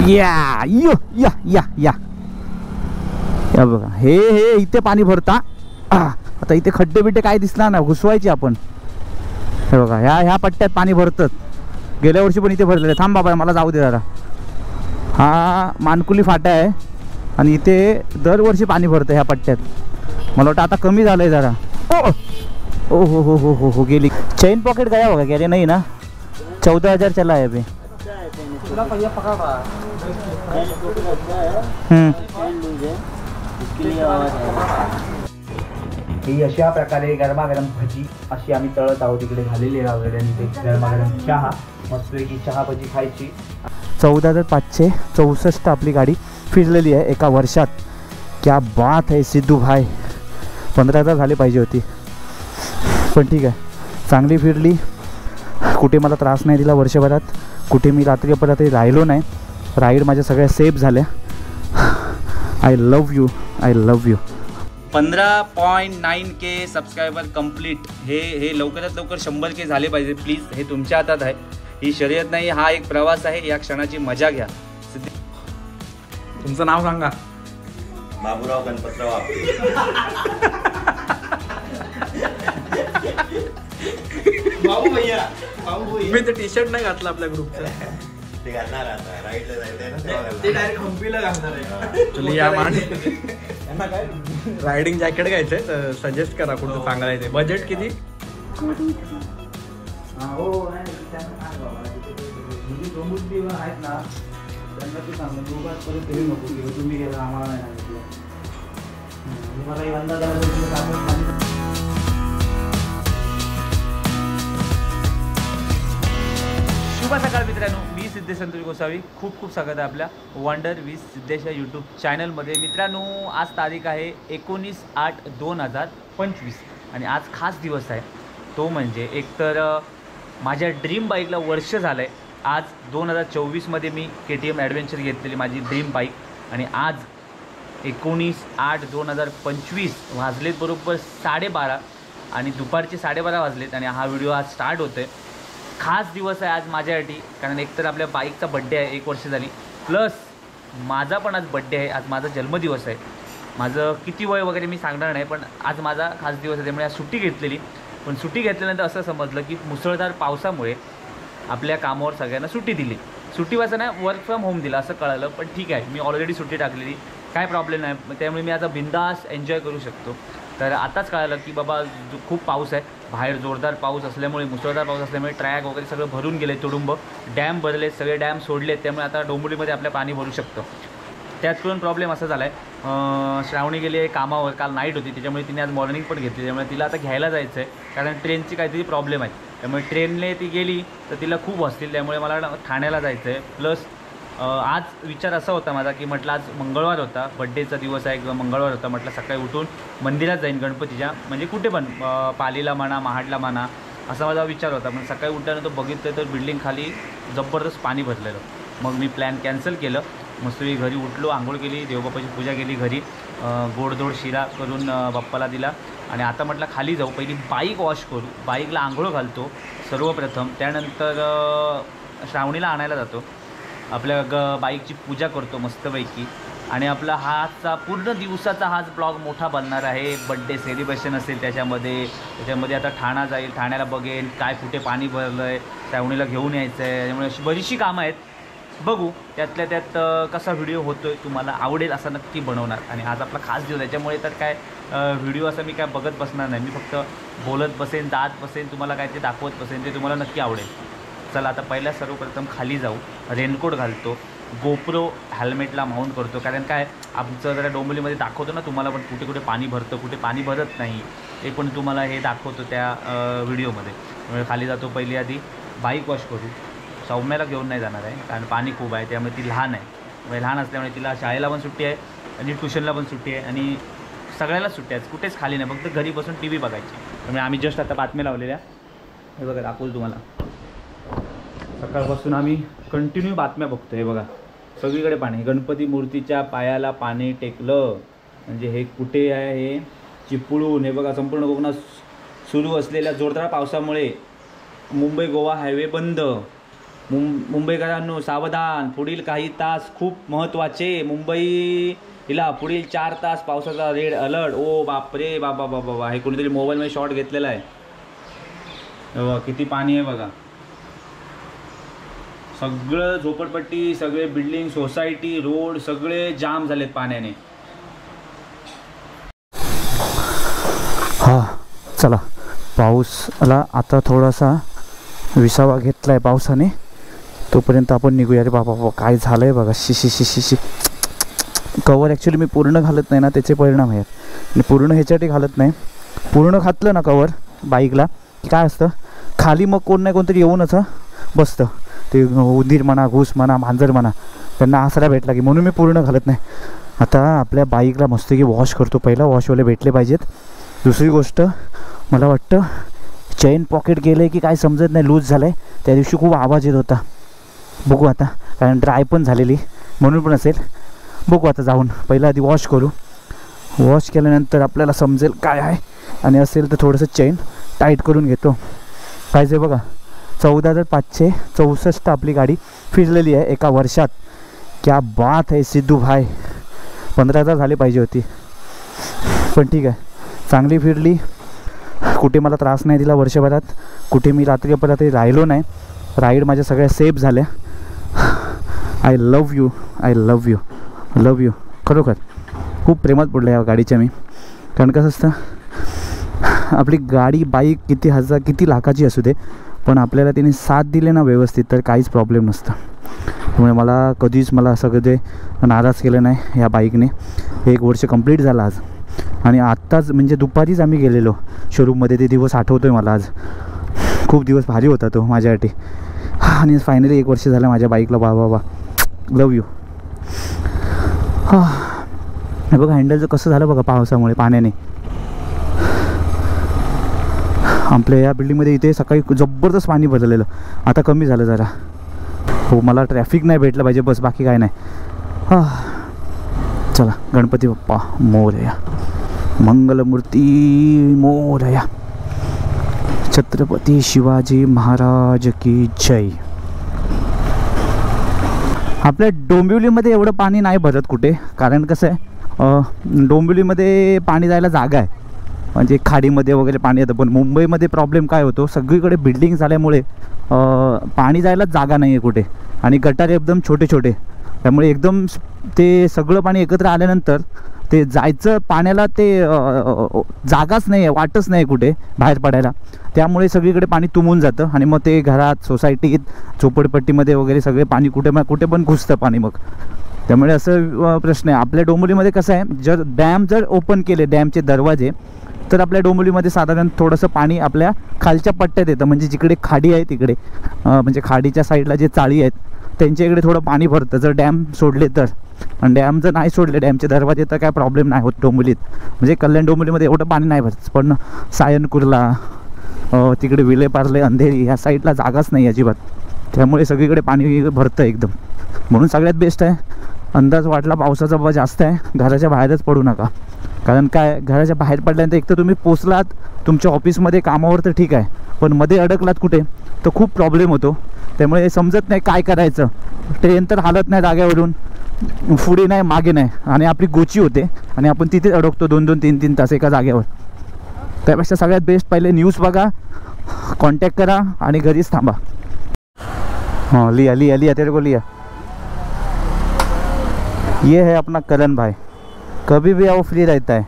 या या या या या या बघा, हे हे इथे पाणी भरता. आता इथे खड्डे बिड्डे काय दिसणार ना, घुसवायचे आपण. हे बघा, ह्या पट्ट्यात पाणी भरतात. गेल्या वर्षी पण इथे भरलेलं. थांब बाबा, मला जाऊ दे जरा. हा मानकुली फाटा आहे आणि इथे दरवर्षी पाणी भरतं ह्या पट्ट्यात. मला वाटतं आता कमी झालंय जरा. ओ हो हो हो हो हो, गेली चेन पॉकेट गया होगा गेले नाही ना. 14,000 चला है अभी. ही अशा प्रकारे गरमागरम भजी अशी आम्ही तळत आहोत. इकडे झालेली आहे वगैरे आणि ते गरमागरम चहा, मस्तपैकी चहा भजी खायची. 14,564 आपली गाडी फिरलेली आहे एका वर्षात. क्या बात आहे सिद्धू भाई. 15,000 झाले पाहिजे होती, पण ठीक आहे, चांगली फिरली. कुठे मला त्रास नाही दिला वर्षभरात. कुठे मी रात्री परत राहिलो नाही. राईड माझ्या सगळ्या सेफ झाल्या. I love you, I love you. 15.9K subscriber complete. हे लवकरात लवकर 100K झाले पाहिजे प्लीज. हे तुमच्या हातात आहे. ही शर्यत नाही, हा एक प्रवास आहे. या क्षणाची मजा घ्या. तुमचं नाव सांगा. बाबूराव गणपतराव. बाबू भैया. मी तर टी शर्ट नाही घातला आपल्या ग्रुपचा. ते घालणार आता राईडला जायचं. ते डायरेक्ट हम्पीला घालणार आहे. या मान यांना काय रायडिंग जॅकेट घ्यायचंय तर सजेस्ट करा कुठं चांगलं आहे ते. बजेट किती? आहेत ना त्यांना ते सांगू दोघात परत तरी नको की तुम्ही गेला आम्हाला नाही सांगितलं. मला अंदाज. शुभ सकाळ मित्रांनो, मी सिद्धेश संतोष गोसावी. खूप खूप स्वागत आहे आपल्या वंडर विथ सिद्धेश या यूट्यूब चॅनलमध्ये. मित्रांनो, आज तारीख आहे 19/8/2025 आणि आज खास दिवस आहे. तो म्हणजे एकतर माझ्या ड्रीम बाईकला वर्ष झालं आहे. आज 2024मध्ये मी KTM ॲडव्हेंचर घेतलेली माझी ड्रीम बाईक आणि आज 19/8/2025 वाजलेत बरोबर 12:30 आणि दुपारचे 12:30 वाजलेत आणि हा व्हिडिओ आज स्टार्ट होतो आहे. खास दिवस आहे आज माझ्यासाठी, कारण एकतर आपल्या बाईकचा बड्डे आहे, 1 वर्ष झाली, प्लस माझा पण आज बड्डे आहे. आज माझा जन्मदिवस आहे. माझं किती वय वगैरे मी सांगणार नाही, पण आज माझा खास दिवस आहे. त्यामुळे आज सुट्टी घेतलेली. पण सुट्टी घेतल्यानंतर असं समजलं की मुसळधार पावसामुळे आपल्या कामावर सगळ्यांना सुट्टी दिली. सुट्टी वाजता नाही, वर्क फ्रॉम होम दिला असं कळालं. पण ठीक आहे, मी ऑलरेडी सुट्टी टाकलेली, काय प्रॉब्लेम नाही. त्यामुळे मी आता बिंदास एन्जॉय करू शकतो. तर आताच कळालं की बाबा खूप पाऊस आहे बाहेर, जोरदार पाऊस असल्यामुळे, मुसळधार पाऊस असल्यामुळे ट्रॅक वगैरे सगळं भरून गेले. तुडुंब डॅम भरले, सगळे डॅम सोडलेत. त्यामुळे आता डोंबिवलीमध्ये आपल्या पाणी भरू शकतं. त्यात करून प्रॉब्लेम असा झाला आहे, श्रावणी गेली आहे कामावर. काल नाईट होती, त्याच्यामुळे तिने आज मॉर्निंग पण घेतली. त्यामुळे तिला आता घ्यायला जायचं आहे, कारण ट्रेनची काहीतरी प्रॉब्लेम आहे. त्यामुळे ट्रेनने ती गेली तर तिला खूप वाजतील. त्यामुळे मला ठाण्याला जायचं आहे. प्लस आज विचार असा होता माझा की म्हटलं आज मंगळवार होता, बड्डेचा दिवस आहे किंवा मंगळवार होता, म्हटलं सकाळी उठून मंदिरात जाईन गणपतीच्या, म्हणजे कुठे पण पालीला म्हणा, महाडला म्हणा, असा माझा विचार होता. पण सकाळी उठल्यानंतर बघितलं तर बिल्डिंग खाली जबरदस्त पाणी भरलेलं. मग मी प्लॅन कॅन्सल केलं. मस्त घरी उठलो, आंघोळ केली, देवबापाची पूजा केली घरी, गोडधोड शिरा करून बाप्पाला दिला आणि आता म्हटलं खाली जाऊ, पहिली बाईक वॉश करू, बाईकला आंघोळ घालतो सर्वप्रथम, त्यानंतर श्रावणीला आणायला जातो, आपल्या बाईकची पूजा करतो मस्तपैकी आणि आपला हाचा पूर्ण दिवसाचा हाच ब्लॉग मोठा बनणार आहे. बड्डे सेलिब्रेशन असेल त्याच्यामध्ये आता ठाणा जाईल, ठाण्याला बघेन काय कुठे पाणी भरलं आहे, श्रावणीला घेऊन यायचं आहे. त्यामुळे अशी बरीचशी कामं आहेत. बघू त्यातल्या त्यात कसा व्हिडिओ होतो आहे, तुम्हाला आवडेल असा नक्की बनवणार. आणि आज आपला खास दिवस, त्याच्यामुळे तर काय व्हिडिओ असं मी काय बघत बसणार नाही, मी फक्त बोलत बसेन, जात बसेन, तुम्हाला काय ते दाखवत बसेन, ते तुम्हाला नक्की आवडेल. चला आता पहिल्या सर्वप्रथम खाली जाऊ, रेनकोट घालतो, गोप्रो हेल्मेटला माउंट करतो, कारण काय आमचं जरा डोंबिवलीमध्ये दाखवतो ना तुम्हाला पण कुठे कुठे पाणी भरतं, कुठे पाणी भरत नाही, ते पण तुम्हाला हे दाखवतो त्या व्हिडिओमध्ये. त्यामुळे खाली जातो. पहिली आधी बाईक वॉश करू. सौम्याला घेऊन नाही जाणार आहे, कारण पाणी खूप आहे, त्यामुळे ती लहान आहे. म्हणजे लहान असल्यामुळे तिला शाळेला पण सुट्टी आहे आणि ट्युशनला पण सुट्टी आहे आणि सगळ्यालाच सुट्टी आहे, कुठेच खाली नाही, फक्त घरी बसून TV बघायची. त्यामुळे आम्ही जस्ट आता बातम्या लावलेल्या, हे बघा दाखवलं तुम्हाला. सकाळपासून आम्ही कंटिन्यू बातम्या बघतो. हे बघा सगळीकडे पाणी, गणपती मूर्तीच्या पायाला पाणी टेकलं, म्हणजे हे कुठे आहे, हे चिपळूण. हे बघा संपूर्ण कोकणात सुरू असलेल्या जोरदार पावसामुळे मुंबई गोवा हायवे बंद. मुंबईकरांनो सावधान, पुढील काही तास खूप महत्त्वाचे. मुंबईला पुढील 4 तास पावसाचा रेड अलर्ट. ओ बापरे बाबा बाबा बाबा, हे कोणीतरी मोबाईलमध्ये शॉट घेतलेला आहे. बघा किती पाणी आहे बघा. सगळं झोपडपट्टी, सगळे बिल्डिंग, सोसायटी, रोड सगळे जाम झालेत पाण्याने. हा चला, पाऊस आला आता, थोडासा विसावा घेतला आहे पावसाने, तोपर्यंत आपण निघूया. अरे बाबा बाबा काय झालं आहे बघा. शिशी शिशी शि कवर ॲक्च्युली मी पूर्ण घालत नाही ना, त्याचे परिणाम आहेत. आणि पूर्ण ह्याच्यासाठी घालत नाही. पूर्ण घातलं ना कवर बाईकला काय असतं, खाली मग कोण नाही कोणतरी येऊनच बसतं. ते उंदीर म्हणा, घुस म्हणा, मांजर म्हणा, त्यांना आसरा भेटला की, म्हणून मी पूर्ण घालत नाही. आता आपल्या बाईकला मस्तपैकी वॉश करतो. पहिला वॉशवाले भेटले पाहिजेत. दुसरी गोष्ट मला वाटतं चेन पॉकेट गेलं की काय समजत नाही, लूज झालं आहे. त्या दिवशी खूप आवाज येत होता. बघू आता, कारण ड्राय पण झालेली म्हणून पण असेल. बघू आता जाऊन पहिला आधी वॉश करू. वॉश केल्यानंतर आपल्याला समजेल काय आहे. आणि असेल तर थोडंसं चेन टाईट करून घेतो. काय जे बघा 14,564 आपली गाडी फिरलेली आहे एका वर्षात. क्या बात आहे सिद्धू भाई. 15,000 झाले पाहिजे होती, पण ठीक आहे, चांगली फिरली. कुठे मला त्रास नाही दिला वर्षभरात. कुठे मी रात्री अपरात्री राहिलो नाही. राईड माझ्या सगळ्या सेफ झाल्या. I love you, I love you, love you. खरोखर खूप प्रेमात पडलं या गाडीच्या मी. कारण कसं असतं, आपली गाडी बाईक किती लाखाची असू दे, पण आपल्याला तिने साथ दिले ना व्यवस्थित तर काहीच प्रॉब्लेम नसतं. त्यामुळे मला असं कधी नाराज केलं नाही ह्या बाईकने. 1 वर्ष कंप्लीट झालं आज. आणि आत्ताच म्हणजे दुपारीच आम्ही गेलेलो शोरूममध्ये. ते दिवस आठवतो आहे मला आज. खूप दिवस भारी होता तो माझ्यासाठी. आणि फायनली 1 वर्ष झालं माझ्या बाईकला. बाबा लव्ह यू. हे बघा हँडलचं कसं झालं बघा पावसामुळे, पाण्याने. आपल्या या बिल्डिंगमध्ये इथे सकाळी जबरदस्त पाणी भरलेलं. आता कमी झालं जरा. हो, मला ट्रॅफिक नाही भेटलं पाहिजे बस, बाकी काय नाही. चला, गणपती बाप्पा मोरया, मंगलमूर्ती मोरया, छत्रपती शिवाजी महाराज की जय. आपल्या डोंबिवलीमध्ये एवढं पाणी नाही भरत कुठे. कारण कसं आहे, डोंबिवलीमध्ये पाणी जायला जागा आहे, म्हणजे खाडीमध्ये वगैरे पाणी येतं. पण मुंबईमध्ये प्रॉब्लेम काय होतो, सगळीकडे बिल्डिंग झाल्यामुळे पाणी जायला जागा नाही आहे कुठे. आणि गटार एकदम छोटे छोटे, त्यामुळे एकदम ते सगळं पाणी एकत्र आल्यानंतर ते जायचं पाण्याला ते जागाच नाही आहे, वाटच नाही कुठे बाहेर पडायला. त्यामुळे सगळीकडे पाणी तुंबून जातं. आणि मग ते घरात, सोसायटीत, झोपडपट्टीमध्ये वगैरे सगळे पाणी कुठे पण घुसतं पाणी मग. त्यामुळे असं प्रश्न आहे. आपल्या डोंबिवलीमध्ये कसं आहे, डॅम जर ओपन केले, डॅमचे दरवाजे, तर आपल्या डोंबिवलीमध्ये साधारण थोडंसं पाणी आपल्या खालच्या पट्ट्यात येतं. म्हणजे जिकडे खाडी आहे तिकडे, म्हणजे खाडीच्या साईडला जे चाळी आहेत त्यांच्या इकडे थोडं पाणी भरतं जर डॅम सोडले तर. आणि डॅम जर नाही सोडले, डॅमचे दरवाजे, तर काय प्रॉब्लेम नाही होत डोंबिवलीत. म्हणजे कल्याण डोंबिवलीमध्ये एवढं पाणी नाही भरत. पण सायन कुर्ला, तिकडे विलेपार्ले, अंधेरी ह्या साईडला जागाच नाही अजिबात. त्यामुळे सगळीकडे पाणी भरतं एकदम. म्हणून सगळ्यात बेस्ट आहे, अंदाज वाटला पावसाचा बाबा जास्त आहे, घराच्या बाहेरच पडू नका. कारण काय, घराच्या बाहेर पडल्यानंतर एक तर तुम्ही पोचलात तुमच्या ऑफिसमध्ये कामावर तर ठीक आहे, पण मध्ये अडकलात कुठे तर खूप प्रॉब्लेम होतो. त्यामुळे समजत नाही काय करायचं. ट्रेन तर हालत नाही जाग्यावरून, पुढे नाही मागे नाही, आणि आपली गोची होते आणि आपण तिथेच अडकतो 2-2, 3-3 तास एका जागेवर. त्यापेक्षा सगळ्यात बेस्ट पहिले न्यूज बघा, कॉन्टॅक्ट करा आणि घरीच थांबा. हाँ लिया तेरे को लिया. ये है अपना करण भाई, कभी भी आओ, फ्री रहता है.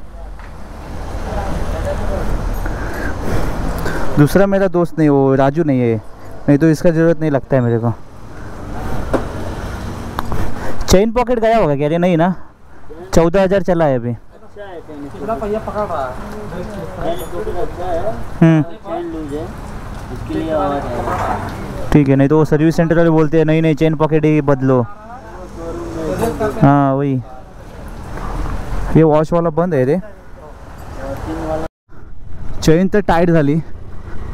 दूसरा मेरा दोस्त नहीं, वो राजू नहीं है, नहीं तो इसका ज़रूरत नहीं लगता है मेरे को. चेन पॉकेट गया होगा क्या? नहीं ना, 14,000 चला है अभी. ठीक है, नहीं तो वो सर्विस सेंटर वाले बोलते हैं नहीं चेन पॉकेट ही बदलो. हाँ वही, ये वॉश वाला बंद आहे रे. चेन तर टाईट झाली.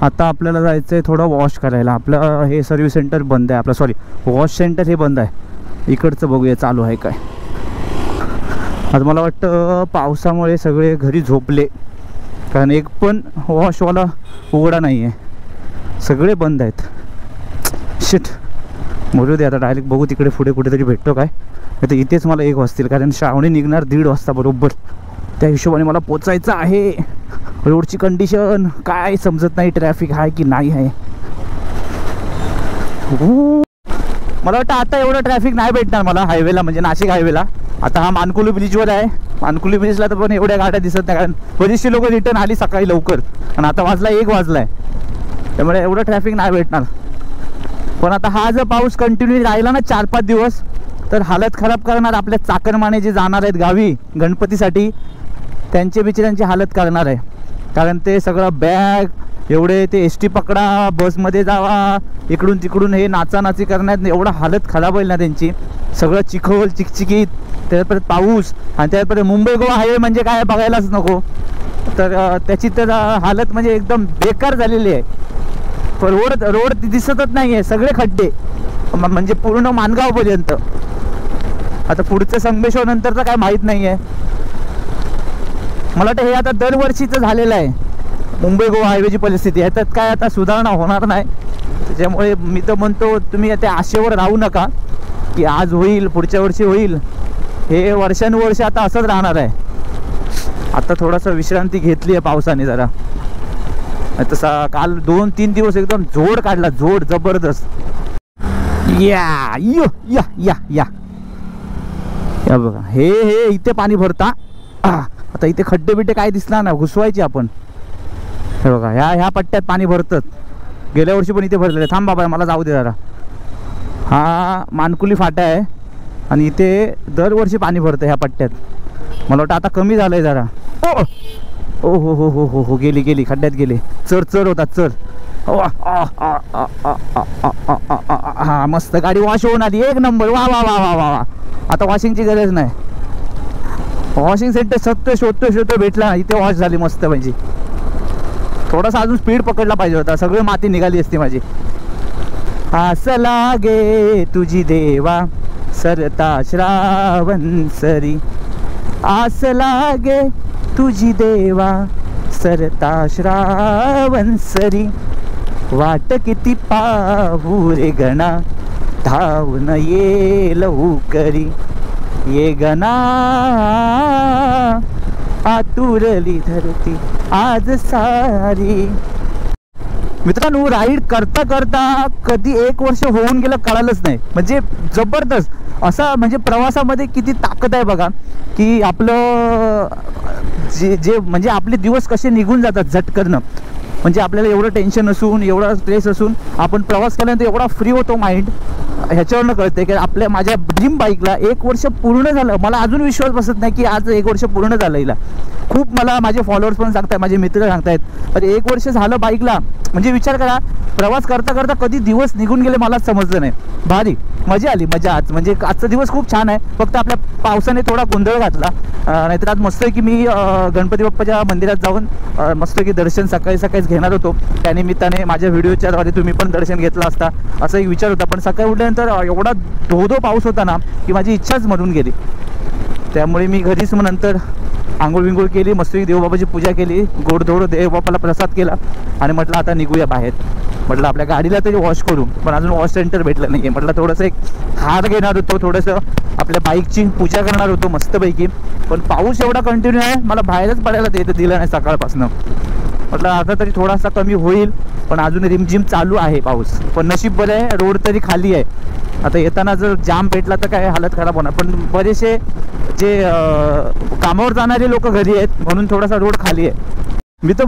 आता आपल्याला जायचं आहे थोडं वॉश करायला. आपलं हे सर्व्हिस सेंटर बंद आहे, आपलं सॉरी वॉश सेंटर हे बंद आहे. इकडचं बघूया चालू आहे काय. आज मला वाटतं पावसामुळे सगळे घरी झोपले, कारण एक पण वॉशवाला उघडा नाही आहे, सगळे बंद आहेत. शिट, बोलू दे आता, डायरेक्ट बघू तिकडे पुढे कुठेतरी भेटतो काय. तर इथेच मला 1 वाजतील, कारण श्रावणी निघणार 1:30 वाजता बरोबर. त्या हिशोबाने मला पोचायचं आहे. रोडची कंडिशन काय समजत नाही, ट्रॅफिक आहे की नाही आहे. मला वाटतं आता एवढं ट्रॅफिक नाही भेटणार मला हायवेला, म्हणजे नाशिक हायवेला. आता हा मानकुली ब्रिजवर आहे. मानकुली ब्रिजला तर पण एवढ्या गाड्या दिसत नाही, कारण बरीचशी लोक रिटर्न आली सकाळी लवकर, आणि आता वाजला 1 वाजलाय, त्यामुळे एवढं ट्रॅफिक नाही भेटणार. पण आता हा जर पाऊस कंटिन्यू राहिला ना 4-5 दिवस, तर हालत खराब करणार. आपल्या चाकरमाने जे जाणार आहेत गावी गणपतीसाठी, त्यांचे बिचाऱ्यांची हालत करणार आहे. कारण ते सगळं बॅग एवढे, ते एस टी पकडा, बसमध्ये जावा, इकडून तिकडून हे नाचानाची करण्यात एवढं हालत खराब होईल ना त्यांची. सगळं चिखल चिकचिकीत, त्यात परत पाऊस, आणि त्यात परत मुंबई गोवा हायवे म्हणजे काय बघायलाच नको. तर त्याची तर हालत म्हणजे एकदम बेकार झालेली आहे. पण रोड दिसतच नाही आहे, सगळे खड्डे, म्हणजे पूर्ण माणगावपर्यंत. आता पुढचं संगमेश्वर नंतरचं काय माहीत नाही आहे. मला वाटतं हे आता दरवर्षीचं झालेलं आहे मुंबई गोवा हायवेची परिस्थिती. याच्यात काय आता सुधारणा होणार नाही. त्याच्यामुळे मी तर म्हणतो तुम्ही त्या आशेवर राहू नका की आज होईल, पुढच्या वर्षी होईल. हे वर्षानुवर्ष आता असंच राहणार आहे. आता थोडासा विश्रांती घेतली आहे पावसाने जरा. तसा काल 2-3 दिवस एकदम जोड काढला, जोड जबरदस्त. या या या या या बघा, हे इथे पाणी भरता. आता इथे खड्डे बिड्डे काय दिसणार ना, घुसवायचे आपण. हे बघा, ह्या पट्ट्यात पाणी भरतात. गेल्या वर्षी पण इथे भरलेलं. थांब बाबा, मला जाऊ दे जरा. हा मानकुली फाटा आहे, आणि इथे दरवर्षी पाणी भरतं ह्या पट्ट्यात. मला वाटतं आता कमी झालं आहे जरा. ओ हो हो हो हो हो, गेली खड्ड्यात गेली. चर होता चर. हा मस्त, गाडी वॉश होऊन आली, 1 नंबर. वा वा वा वा वा. आता वॉशिंगची गरज नाही. वॉशिंग सेंटर शोधतो भेटला, इथे वॉश झाली मस्त. म्हणजे थोडासा अजून स्पीड पकडला पाहिजे होता, सगळी माती निघाली असती माझी. आस लागे तुझी देवा सरता श्रावण सरी, आस लागे तुझी देवा सरता श्रावण सरी, वाट किती पाहू रे गणा धावून ये लवकरी, ये गणा आतुरली धरती आज सारी. मित्रांनो, राईड करता करता कधी 1 वर्ष होऊन गेलं कळालंच नाही. म्हणजे जबरदस्त असा, म्हणजे प्रवासामध्ये किती ताकद आहे बघा, की आपलं जे म्हणजे आपले दिवस कसे निघून जातात झटकन. म्हणजे आपल्याला एवढं टेन्शन असून, एवढा स्ट्रेस असून, आपण प्रवास केल्यानंतर एवढा फ्री होतो माइंड. ह्याच्यावरनं कळते की माझ्या ड्रीम बाईकला 1 वर्ष पूर्ण झालं. मला अजून विश्वास बसत नाही की आज 1 वर्ष पूर्ण झालं हिला. खूप मला माझे फॉलोअर्स पण सांगतायत, माझे मित्र सांगतायत, पण 1 वर्ष झालं बाईकला. म्हणजे विचार करा, प्रवास करता करता कधी दिवस निघून गेले मलाच समजलं नाही. भारी मजा आली, मजा. आज म्हणजे आजचा दिवस खूप छान आहे. फक्त आपल्या पावसाने थोडा गोंधळ घातला. नाहीतर आज मस्त की मी गणपती बाप्पाच्या मंदिरात जाऊन मस्त की दर्शन सकाळीच घेणार होतो. त्यानिमित्ताने माझ्या व्हिडिओच्या द्वारे तुम्ही पण दर्शन घेतलं असता असा एक विचार होता. पण सकाळी उठल्यानंतर एवढा धो पाऊस होता ना की माझी इच्छाच मरून गेली. त्यामुळे मी घरीच मग नंतर आंघोळ विंघोळ केली, मस्त देवबाबाची पूजा केली, गोडधोड देवबापाला प्रसाद केला, आणि म्हटलं आता निघूया बाहेर. म्हटलं आपल्या गाडीला तरी वॉश करू, पण अजून वॉश सेंटर भेटलं नाही आहे. म्हटलं थोडंसं एक हार घेणार होतो, थोडंसं आपल्या बाईकची पूजा करणार होतो मस्तपैकी. पण पाऊस एवढा कंटिन्यू आहे, मला बाहेरच पडायला दिलं नाही सकाळपासून. म्हटलं आता तरी थोडासा कमी होईल, पण अजून रिमझिम चालू आहे पाऊस. पण नशीब बरं आहे, रोड तरी खाली आहे. आता येताना जर जाम भेटला तर काय हालत खराब होणार. पण बरेचसे जे कामावर जाणारे लोक घरी आहेत, म्हणून थोडासा रोड खाली आहे. मी तर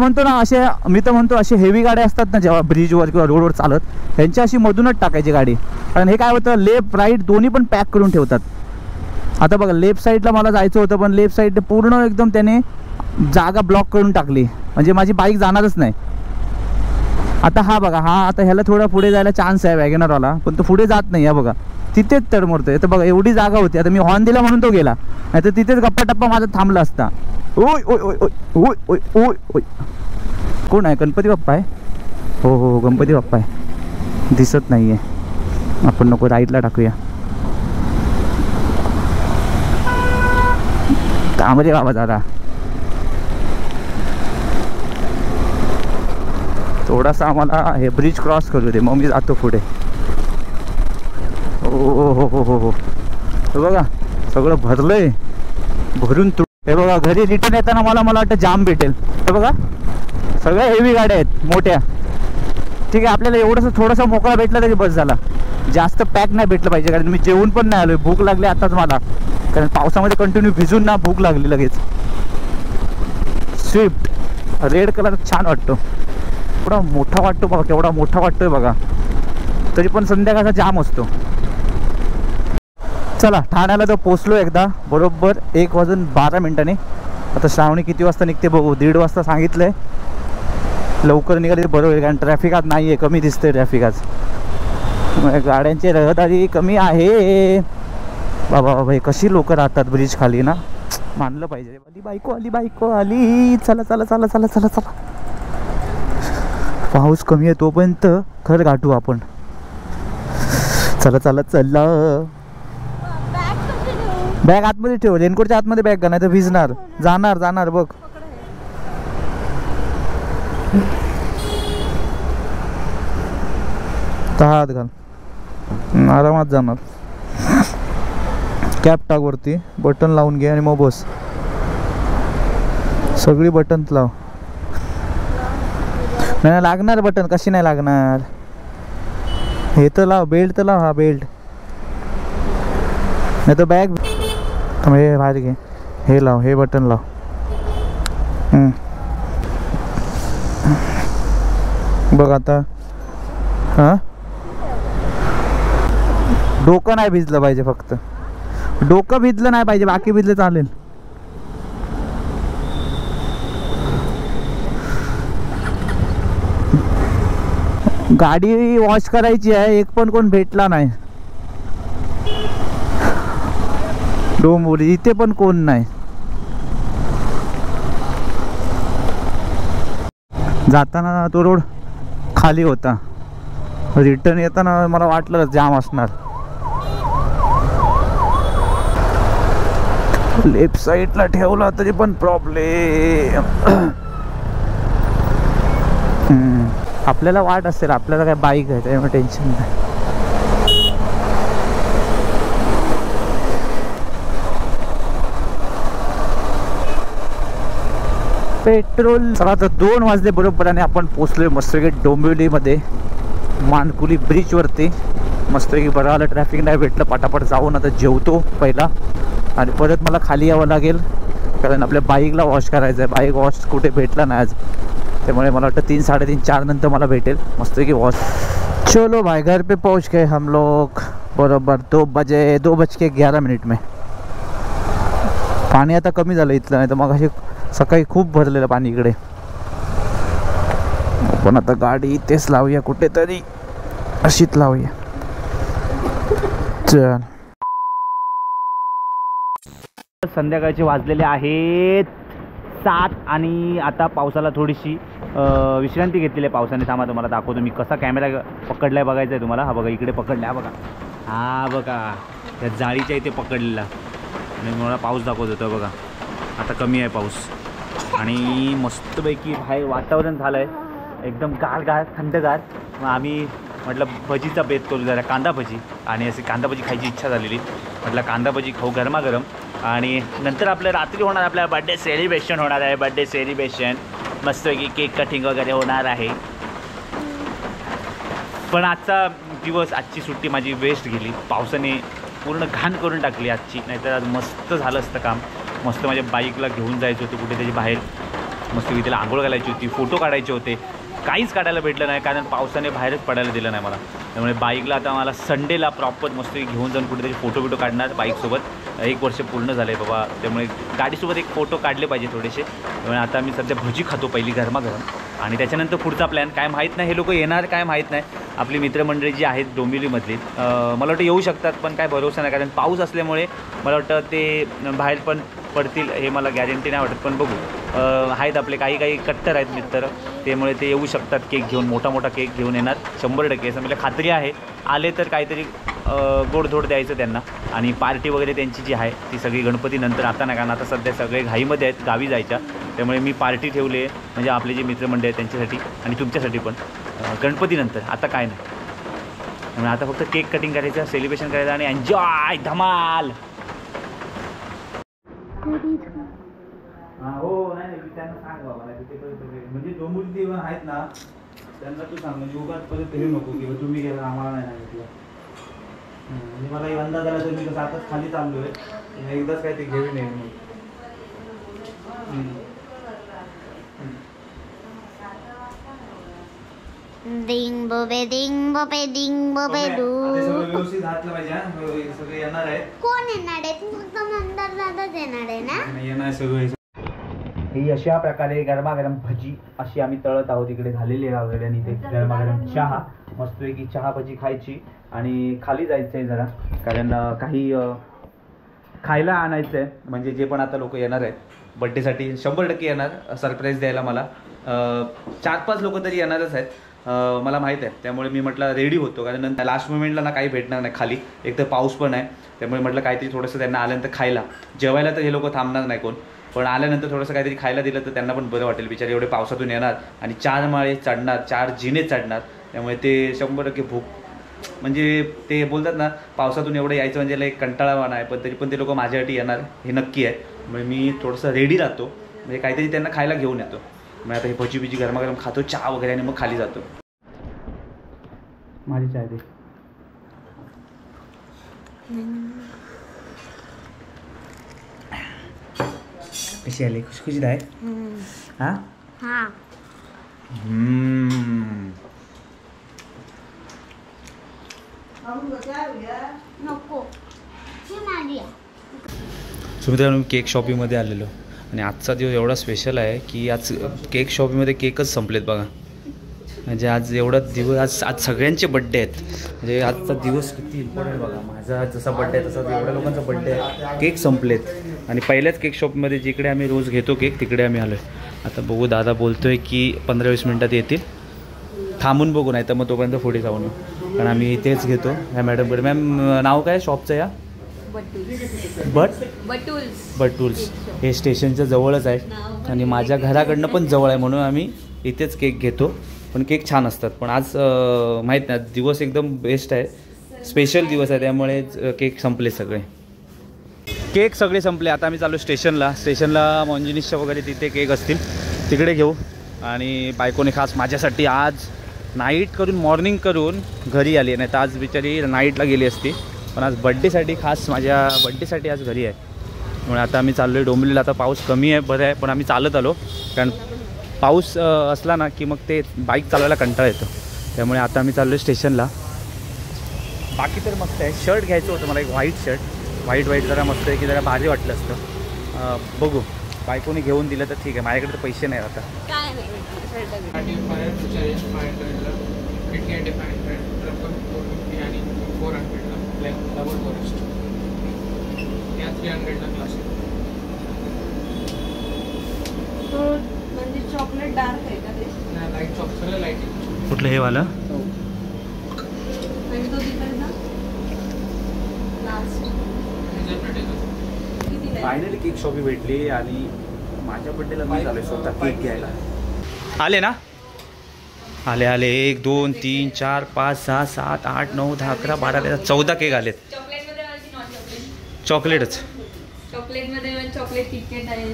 म्हणतो असे हेवी गाड्या असतात ना जेव्हा ब्रिजवर किंवा रोडवर चालत, त्यांच्या अशी मधूनच टाकायची गाडी. कारण हे काय होतं, लेफ्ट राईट दोन्ही पण पॅक करून ठेवतात. आता बघा, लेफ्ट साईडला मला जायचं होतं, पण लेफ्ट साईड पूर्ण एकदम त्याने जागा ब्लॉक करून टाकली. म्हणजे माझी बाईक जाणारच नाही. आता हा बघा, आता ह्याला थोडा पुढे जायला चान्स आहे वॅगनरवाला, पण तो पुढे जात नाही आहे बघा, तिथेच तडमरतोय. तर बघा, एवढी जागा होती. आता मी हॉर्न दिला म्हणून तो गेला, नाही तर तिथेच गप्पा टप्पा माझा थांबला असता. ओय ओय ओय ओय ओय ओय ओय ओय. कोण आहे? गणपती बाप्पा आहे. हो गणपती बाप्पा आहे. दिसत नाही आहे. आपण नको, राईटला टाकूया. थांब रे बाबा दादा, थोडासा आम्हाला हे ब्रिज क्रॉस करू दे, मग मी जातो पुढे. हो. हे बघा सगळं भरलंय, भरून हे बघा. घरी रिटर्न येताना मला वाटतं जाम भेटेल. हे बघा सगळ्या हेवी गाड्या आहेत मोठ्या. ठीक आहे, आपल्याला एवढंसं थोडंसं मोकळा भेटला तरी बस झाला. जास्त पॅक नाही भेटलं पाहिजे, कारण मी जेवून पण नाही आलोय. भूक लागली आताच मला, कारण पावसामध्ये कंटिन्यू भिजून ना भूक लागली लगेच. स्विफ्ट रेड कलर छान वाटतो, एवढा मोठा वाटतो बघा, केवढा मोठा वाटतोय बघा. तरी पण संध्याकाळचा जाम असतो. चला ठाण्याला तर पोचलो एकदा, बरोबर 1:12. आता श्रावणी किती वाजता निघते बघू. 1:30 वाजता सांगितलंय. लवकर निघाले बरं होईल, कारण ट्रॅफिक आज नाही आहे, कमी दिसतंय ट्रॅफिक आज. गाड्यांची रहदारी कमी आहे. बाबा हे कशी लोक राहतात ब्रिज खाली ना, मानलं पाहिजे. बायको आली. चला. पाऊस कमी आहे तोपर्यंत घर गाठू आपण. चला. बॅग आतमध्ये ठेव, रेनकोटच्या आतमध्ये बॅग का, नाही तर भिजणार. जाणार बघ. हात घाल, आरामात जाणार. कॅप टाक वरती, बटन लावून घे आणि मग बस. सगळी बटन लाव. नाही लागणार बटन, कशी नाही लागणार. हे तर लाव, बेल्ट तर लाव. हा बेल्ट नाही तर बॅग. हे बाहेर घे, हे लाव, हे बटन लाव. बघ आता. हां डोकं नाही भिजलं पाहिजे, फक्त डोकं भिजलं नाही पाहिजे, बाकी भिजलं चालेल. गाडी वॉश करायची आहे, एक पण कोण भेटला नाही. डोंबिवली इथे पण कोण नाही. जाताना तो रोड खाली होता, रिटर्न येताना मला वाटलं जाम असणार. लेफ्ट साईडला ठेवला तरी पण प्रॉब्लेम. आपल्याला वाट असेल, आपल्याला काय बाईक आहे त्यामुळे टेन्शन नाही. पेट्रोल. चला तर 2 वाजले बरोबर आणि आपण पोचलोय मस्तपैकी डोंबिवलीमध्ये, मानकुली ब्रिजवरती. मस्तपैकी बरं आलं, ट्रॅफिक नाही भेटलं. पटापट जाऊन आता जेवतो पहिला, आणि परत मला खाली यावं लागेल, कारण आपल्या बाईकला वॉश करायचं आहे. बाईक वॉश कुठे भेटला नाही आज, त्यामुळे मला वाटतं 3, 3:30, 4 नंतर मला भेटेल मस्तपैकी वॉश. चलो भाई, घर पे पहुंच गए हम लोग बरोबर 2:11 में. पाणी आता कमी झालं इथलं, नाही तर मग अशी सकाळी खूप भरलेलं पाणी इकडे. पण आता गाडी इथेच लावूया कुठेतरी, अशीच लावूया. चल. संध्याकाळचे वाजलेले आहेत 7 आणि आता पावसाला थोडीशी विश्रांती घेतलेली आहे पावसाने. थांबा तुम्हाला दाखवतो मी कसा कॅमेरा पकडलाय, बघायचा आहे तुम्हाला. हा बघा इकडे पकडला, हा बघा, हा बघा त्या जाळीच्या इथे पकडलेला. आणि मला पाऊस दाखवत होतो बघा. आता कमी आहे पाऊस आणि मस्तपैकी बाहेर वातावरण झालं आहे एकदम गार थंडगार. मग आम्ही म्हटलं भजीचा बेत करू जरा, कांदा भजी. आणि अशी कांदा भजी खायची इच्छा झालेली, म्हटलं कांदा भजी खाऊ गरमागरम. आणि नंतर आपलं रात्री होणार, आपल्या बड्डे सेलिब्रेशन होणार आहे. बड्डे सेलिब्रेशन मस्तपैकी केक कटिंग वगैरे होणार आहे. पण आजचा दिवस, आजची सुट्टी माझी वेस्ट गेली. पावसाने पूर्ण घाण करून टाकली आजची. नाहीतर आज मस्त झालं असतं काम. मस्त माझ्या बाईकला घेऊन जायचं होतं कुठे त्याची बाहेर, मस्त तिला आंघोळ घालायची होती, फोटो काढायचे होते. काहीच काढायला भेटलं नाही, कारण पावसाने बाहेरच पडायला दिलं नाही मला. त्यामुळे बाईकला आता मला संडेला प्रॉपर मस्त घेऊन जाऊन कुठेतरी फोटो काढणार बाईकसोबत. 1 वर्ष पूर्ण झालं आहे बाबा, त्यामुळे गाडीसोबत एक फोटो काढले पाहिजे थोडेसे. त्यामुळे आता मी सध्या भजी खातो पहिली गरमागरम, आणि त्याच्यानंतर पुढचा प्लॅन काय माहीत नाही. हे लोक येणार काय माहीत नाही. आपली मित्रमंडळी जी आहेत डोंबिवलीमधली, मला वाटतं येऊ शकतात, पण काय भरोसा नाही, कारण पाऊस असल्यामुळे मला वाटतं ते बाहेर पण पडतील हे मला गॅरंटी नाही वाटत. पण बघू, आहेत आपले काही कट्टर आहेत मित्र, त्यामुळे ते येऊ शकतात. केक घेऊन, मोठा केक घेऊन येणार 100%, असं मला खात्री आहे. आले तर काहीतरी गोडधोड द्यायचं त्यांना. आणि पार्टी वगैरे त्यांची जी आहे ती सगळी गणपतीनंतर, आता नाही, कारण आता सध्या सगळे घाईमध्ये आहेत गावी जायच्या. त्यामुळे मी पार्टी ठेवली आहे, म्हणजे आपले जे मित्रमंडळ आहेत त्यांच्यासाठी आणि तुमच्यासाठी पण गणपतीनंतर. आता काय नाही. त्यामुळे आता फक्त केक कटिंग करायचं, सेलिब्रेशन करायचं आणि एन्जॉय धमाल. हो नाही त्यांना सांग बाबा, म्हणजे डोंबिवली आहेत ना त्यांना तू सांग, म्हणजे उगाच परत हे नको की तुम्ही गेला आम्हाला नाही सांगितलं. म्हणजे मला अंदाज आला तर मी कसं आताच खाली चाललोय, एकदाच काय ते घेऊन येईल मग. डिंग बोबे डिंग बोबे डिंग बोबे डू. सगळं व्यवस्थित घातलं पाहिजे, सगळे येणार आहेत. कोण येणार आहे? फक्त मंदार दादाच येणार आहे ना? येणार सगळं. ही अशा प्रकारे गरमागरम भजी अशी आम्ही तळत आहोत. इकडे झालेली आहे ऑलरेडी. आणि ते गरमागरम चहा, मस्तपैकी चहा भजी खायची आणि खाली जायचं आहे जरा, कारण काही खायला आणायचं आहे. म्हणजे जे पण आता लोक येणार आहेत बड्डेसाठी 100% येणार सरप्राईज द्यायला मला. 4-5 लोक तरी येणारच आहेत मला माहीत आहे. त्यामुळे मी म्हटलं रेडी होतो, कारण लास्ट मोमेंटला ना काही भेटणार नाही खाली. एक तर पाऊस पण आहे, त्यामुळे म्हटलं काहीतरी थोडंसं त्यांना आल्यानंतर खायला. जेवायला तर हे लोक थांबणार नाही कोण, पण आल्यानंतर थोडंसं काहीतरी खायला दिलं तर त्यांना पण बरं वाटेल. बिचारे एवढे पावसातून येणार आणि 4 माळे चढणार, 4 जिने चढणार, त्यामुळे ते 100% भूक, म्हणजे ते बोलतात ना पावसातून एवढं यायचं म्हणजे एक कंटाळावाणा आहे, पण तरी पण ते लोक माझ्यासाठी येणार हे नक्की आहे. म्हणजे मी थोडंसं रेडी राहतो, म्हणजे काहीतरी त्यांना खायला घेऊन येतो. मग आता हे भजी बिजी गरमागरम खातो, चहा वगैरे, आणि मग खाली जातो. माझी चाय दे. कशी आली? खुशखुशीत आहे. हां हां. नको ही माझी आहे. सुमित्रांनो, केक शॉपिंगमध्ये आलेलो आणि आजचा दिवस एवढा स्पेशल आहे की आज केक शॉपिंगमध्ये केकच संपलेत बघा. म्हणजे आज एवढा दिवस, आज सगळ्यांचे बड्डे आहेत. म्हणजे आजचा दिवस किती इम्पॉर्टंट बघा. माझा जसा बड्डे आहे तसा एवढ्या लोकांचा बड्डे आहे. केक संपलेत आणि पहिल्याच केक शॉपमध्ये जिकडे आम्ही रोज घेतो केक तिकडे आम्ही आलो आहे. आता बघू, दादा बोलतो आहे की 15-20 मिनटात येतील. थांबून बघू, नाही तर मग तोपर्यंत पुढे जाऊन, कारण आम्ही इथेच घेतो ह्या मॅडमकडे. मॅम नाव काय शॉपचं? या बटूल्स. हे स्टेशनच्या जवळच आहे आणि माझ्या घराकडनं पण जवळ आहे, म्हणून आम्ही इथेच केक घेतो. पण केक छान असतात. पण आज माहीत नाही, दिवस एकदम बेस्ट आहे, स्पेशल दिवस आहे, त्यामुळे केक संपले सगळे. केक सगळे संपले. आता आम्ही चालू स्टेशनला मॉन्जिनिसच्या वगैरे तिथे केक असतील, तिकडे घेऊ. आणि बायकोने खास माझ्यासाठी आज नाईट करून मॉर्निंग करून घरी आली, नाही तर आज बिचारी नाईटला गेली असती. पण आज बड्डेसाठी खास, माझ्या बड्डेसाठी आज घरी आहे. त्यामुळे आता आम्ही चाललो आहे डोंबिवलीला. आता पाऊस कमी आहे, बरं आहे, पण आम्ही चालत आलो, कारण पाऊस असला ना की मग ते बाईक चालवायला कंटाळा येतो. त्यामुळे आता आम्ही चाललो आहे स्टेशनला. बाकी तर मस्त आहे. शर्ट घ्यायचं होतं मला, एक व्हाईट शर्ट, व्हाईट जरा मस्त आहे की जरा भारी वाटलं असतं. बघू, बायकोने घेऊन दिलं तर ठीक आहे, माझ्याकडे तर पैसे नाही आता. काय नाही म्हणजे चॉकलेट डार्क आहे का ते? नाही, लाईट चॉकलेट लाईट. कुठलं हे वाला? आणि तो तिकडचा लास्ट फायनली केक शॉपी भेटली आणि माझ्या बड्डेला मी झालो स्वतः केक घ्यायला. आले ना? आले 1 2 3 4 5 6 7 8 9 10 11 12 14 केक आलेत. चॉकलेटच. चॉकलेटमध्ये चॉकलेट किटकॅट आहे,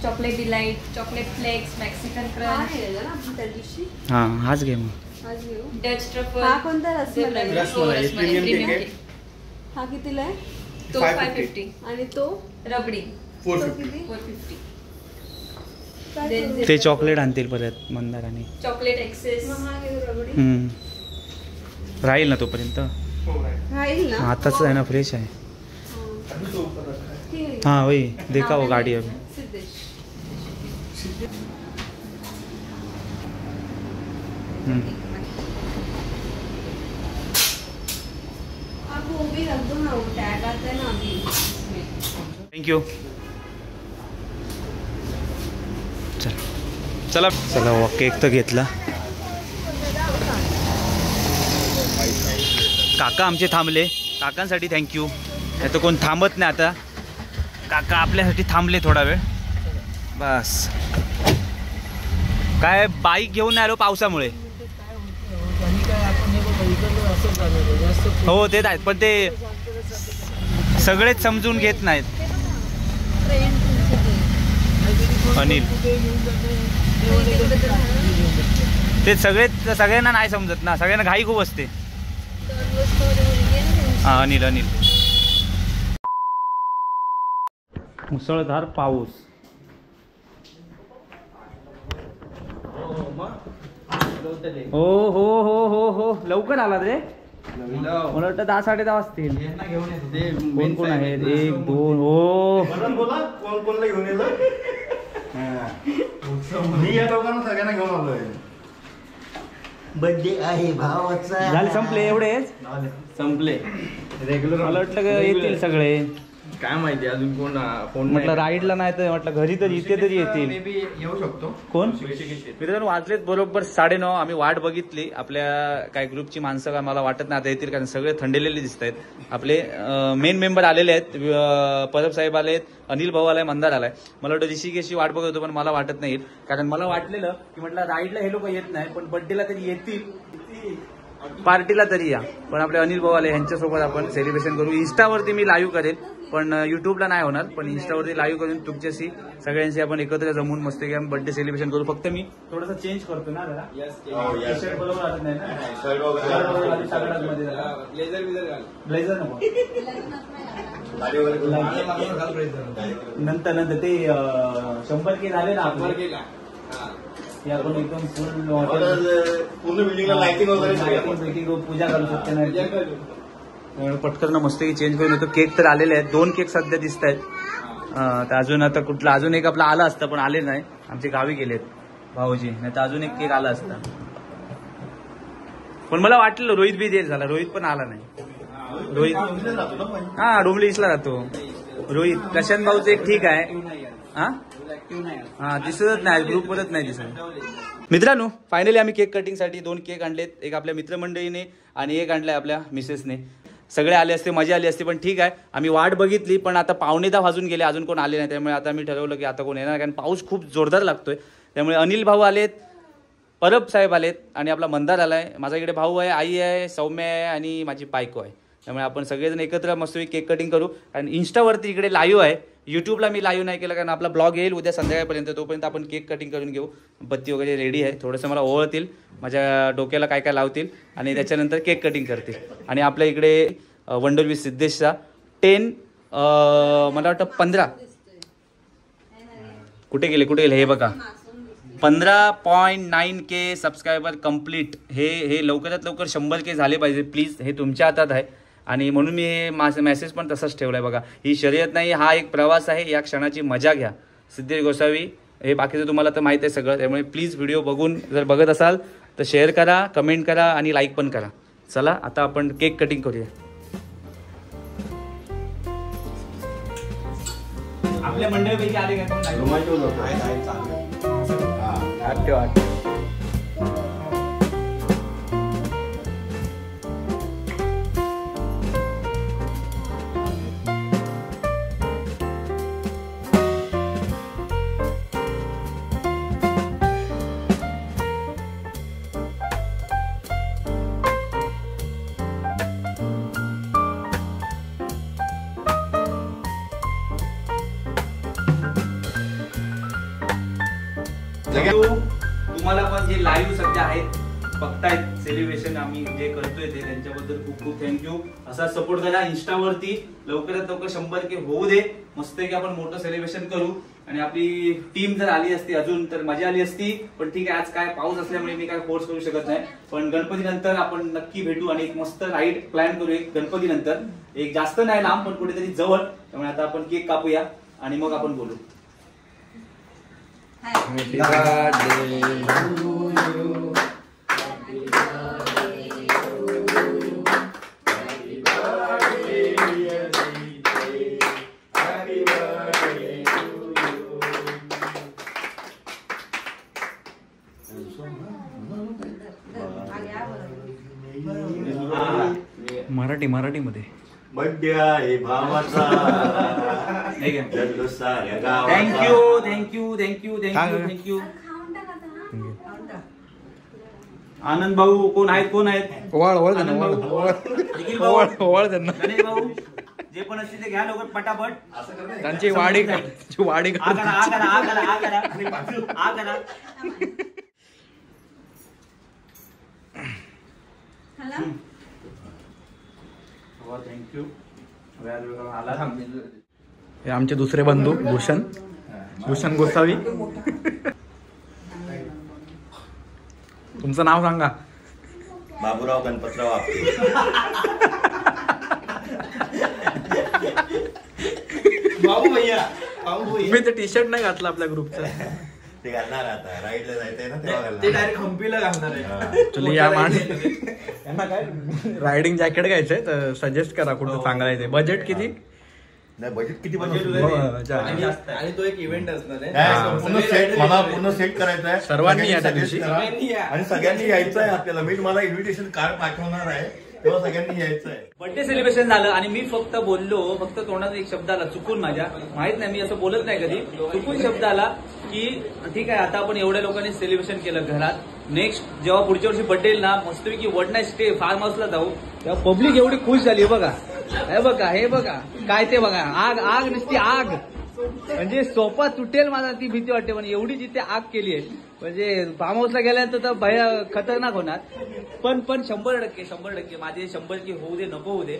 chocolate delight, chocolate flakes, Mexican crunch. हां, हाच घे मग. Dutch truffle. हा कोणता रसमलाई? रसमलाई, प्रीमियम केक आहे. हा कितीला आहे? तो 550 आणि तो रबडी 450. 450. ते चॉकलेट आणतील परत मंदाराने. Chocolate access. राहील ना तोपर्यंत? राहील ना? आताच आहे ना, फ्रेश आहे. हाँ वही देखा वो गाड़ी अभी. थँक्यू. चला चला, केक तर घेतला. काका आमचे थांबले, काकांसाठी थँक्यू. नाही तर कोण थांबत नाही आता. काका आपल्यासाठी थांबले थोडा वेळ बस. काय बाईक घेऊन नाही आलो पावसामुळे. हो तेच आहेत, पण ते सगळेच समजून घेत नाहीत. अनिल ते सगळ्यांना नाही समजत ना, सगळ्यांना घाई खूप असते. हा अनिल मुसळधार पाऊस. हो हो हो हो हो लवकर आला रे. मला वाटतं 10-10:30 वाजतील. कोण कोण आहेत? 1 2 हो कोण कोणला घेऊन येलो. मी या लोकांना सगळ्यांना घेऊन आलोय. बर्थडे आहे भावाचा. झाले संपले एवढेच संपले रेग्युलर. मला वाटलं का येतील सगळे, काय माहिती अजून कोण फोन म्हटलं राईडला नाही तर म्हटलं घरी तरी इथे तरी येतील. मे बी येऊ शकतो. कोण मित्रांनो वाजलेत बरोबर 9:30. आम्ही वाट बघितली. आपल्या काही ग्रुपची माणसं का मला वाटत नाही आता येतील, कारण सगळे थंडलेले दिसत आहेत. आपले मेन मेंबर आलेले आहेत. परब साहेब आलेत, अनिल भाऊ आलाय, मंदार आलाय. मला वाटतं ऋषिकेशची वाट बघत होतो, पण मला वाटत नाही, कारण मला वाटलेलं की म्हटलं राईडला हे लोक येत नाही, पण बर्थडेला तरी येतील, पार्टीला तरी या. पण आपले अनिल भाऊ आले, यांच्यासोबत आपण सेलिब्रेशन करू. इंस्टावरती मी लाईव्ह करेन, पण युट्यूबला नाही होणार. पण इंस्टावरती लाईव्ह करून तुमच्याशी सगळ्यांशी आपण एकत्र जमून मस्त की बर्थडे सेलिब्रेशन करू. फक्त मी थोडंसं चेंज करतो ना जरा. टी-शर्ट बरोबर वाटत नाही ना. ब्लेझर नको. नंतर ते 100K झाले ना आपण. आपण एकदम पूर्ण बिल्डिंगला लाइटिंग वगैरे पूजा करू शकते ना. पटकन मस्त चेंज करून येतो. केक तर आलेले आहेत, 2 केक सध्या दिसत आहेत. तर अजून आता कुठला अजून एक आपला आला असता, पण आले नाही, आमचे गावी गेलेत भाऊजी, नाही तर अजून एक केक आला असता. पण मला वाटलं रोहित बी देर झाला, रोहित पण आला नाही. रोहित हा डोंबलीसला राहतो. रोहित प्रशांत भाऊचं एक ठीक आहे. हा दिसतच नाही, ग्रुप वरच नाही दिसत. मित्रांनो फायनली आम्ही केक कटिंगसाठी 2 केक आणलेत. एक आपल्या मित्रमंडळीने आणि एक आणलाय आपल्या मिसेसने. सगळे आले असते, मजा आली असते, पण ठीक आहे. आम्ही वाट बघितली, पण आता 9:15 वाजून गेले, अजून कोण आले नाही. त्यामुळे आता मी ठरवलं की आता कोण येणार, कारण पाऊस खूप जोरदार लागतोय. त्यामुळे अनिल भाऊ आलेत, परब साहेब आलेत आणि आपला मंदार आलाय. माझा इकडे भाऊ आहे, आई आहे, सौम्य आहे आणि माझी बायको आहे. त्यामुळे आपण सगळेजण एकत्र मस्त केक कटिंग करू. कारण इंस्टावरती इकडे लाईव्ह आहे, युट्यूबला मी लाईव्ह नाही केलं, कारण आपला ब्लॉग येईल उद्या संध्याकाळपर्यंत. तोपर्यंत आपण केक कटिंग करून घेऊ. बत्ती वगैरे रेडी आहे. थोडंसं मला ओळखतील, माझ्या डोक्याला काय काय लावतील आणि त्याच्यानंतर केक कटिंग करतील. आणि आपल्या इकडे वंडर विथ सिद्धेशचा 10 मला वाटतं 15 कुठे गेले हे बघा. 15.9K subscriber complete. हे लवकरात लवकर 100K झाले पाहिजे प्लीज. हे तुमच्या हातात आहे. आणि म्हणून मी हे मेसेज पण तसाच ठेवलाय बघा. ही शर्यत नाही, हा एक प्रवास आहे. या क्षणाची मजा घ्या. सिद्धेश गोसावी हे बाकीचं तुम्हाला तर माहिती आहे सगळं. त्यामुळे प्लीज व्हिडिओ बघून जर बघत असाल तर शेअर करा, कमेंट करा आणि लाईक पण करा. चला आता आपण केक कटिंग करूया. आपल्या मंडळीपैकी आले का तुम्हाला पण जे लाईव्ह सध्या आहेत बघतायत सेलिब्रेशन आम्ही जे करतोय ते त्यांच्याबद्दल खूप खूप थँक्यू. असा सपोर्ट करा. इंस्टावरती लवकरात लवकर 100K होऊ दे. मस्त की आपण मोठं सेलिब्रेशन करू. आणि आपली टीम जर आली असती अजून तर मजा आली असती, पण ठीक आहे आज काय पाऊस असल्यामुळे मी काय फोर्स करू शकत नाही. पण गणपती नंतर आपण नक्की भेटू आणि एक मस्त राईड प्लॅन करू. एक गणपती नंतर, एक जास्त नाही लांब पण कुठेतरी जवळ. त्यामुळे आता आपण केक कापूया आणि मग आपण बोलू. Happy birthday to you. Happy birthday to you. Happy birthday dear Siddhe. Happy birthday to you. मराठीमध्ये बर्थडे आहे भावाचा. थँक्यू. आनंद भाऊ कोण आहेत ओवाळ ओवाळ आनंद त्यांना भाऊ. ओवाळ निखिल भाऊ. ओवाळ ओवाळ त्यांना गणेश भाऊ जे पण असतील ते घ्या लवकर पटापट. त्यांची वाडी वाडी आ करा, आ करा, आ करा, आ करा. आ करा. थँक्यू. हे आमचे दुसरे बंधू भूषण गोसावी. तुमचं नाव सांगा. बाबूराव गणपतराव आपटे. बाबू भैया मी ते टी शर्ट नाही घातलं आपल्या ग्रुपचं. ते घालणार आता राईडला जायचंय ना तेव्हा ते घालणार. डायरेक्ट हम्पीला घालणार आहे. ऍक्च्युली या यांना काय रायडिंग जॅकेट घ्यायचंय तर सजेस्ट करा कुठं चांगलं आहे ते. बजेट किती? नाही बजेट किती आणि तो एक इव्हेंट असणार आहे. पूर्ण सेट मला पूर्ण सेट करायचं आहे. सर्वांनी या त्या सगळ्यांनी दिवशी. suggest करा. सगळ्यांनी या. आणि सगळ्यांनी यायचं आहे आपल्याला. मी तुम्हाला इन्व्हिटेशन कार्ड पाठवणार आहे तेव्हा सगळ्यांनी यायचं आहे. बर्थडे सेलिब्रेशन झालं आणि मी फक्त तोंडात एक शब्द आला चुकून माझ्या. माहित नाही मी असं बोलत नाही कधी. चुकून शब्द आला की ठीक आहे आता आपण एवढ्या लोकांनी सेलिब्रेशन केलं घरात. नेक्स्ट जेव्हा पुढच्या वर्षी बर्थडे येईल ना मस्तपैकी वन नाईट स्टे फार्म हाऊसला जाऊ. तेव्हा पब्लिक एवढी खुश झाली. हे बघा काय ते बघा. आग नुसती आग. म्हणजे सोफा तुटेल मला ती भीती वाटते. पण एवढी जिथे आग केली आहे म्हणजे फार्म हाऊसला गेल्यानंतर तर भया खतरनाक होणार. पण 100% माझे 100 होऊ दे नको होऊ दे.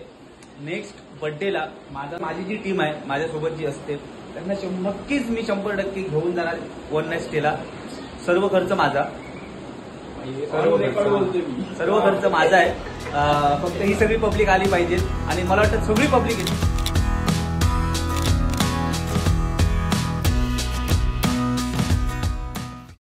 नेक्स्ट बर्थडेला माझी जी टीम आहे माझ्यासोबत जी असते त्यांना नक्कीच मी 100% घेऊन जाणार वन नाईट स्टेला. सर्व खर्च माझा. सर्व खर्च माझा आहे. फक्त ही सगळी पब्लिक आली पाहिजे आणि मला वाटतं सगळी पब्लिक येते.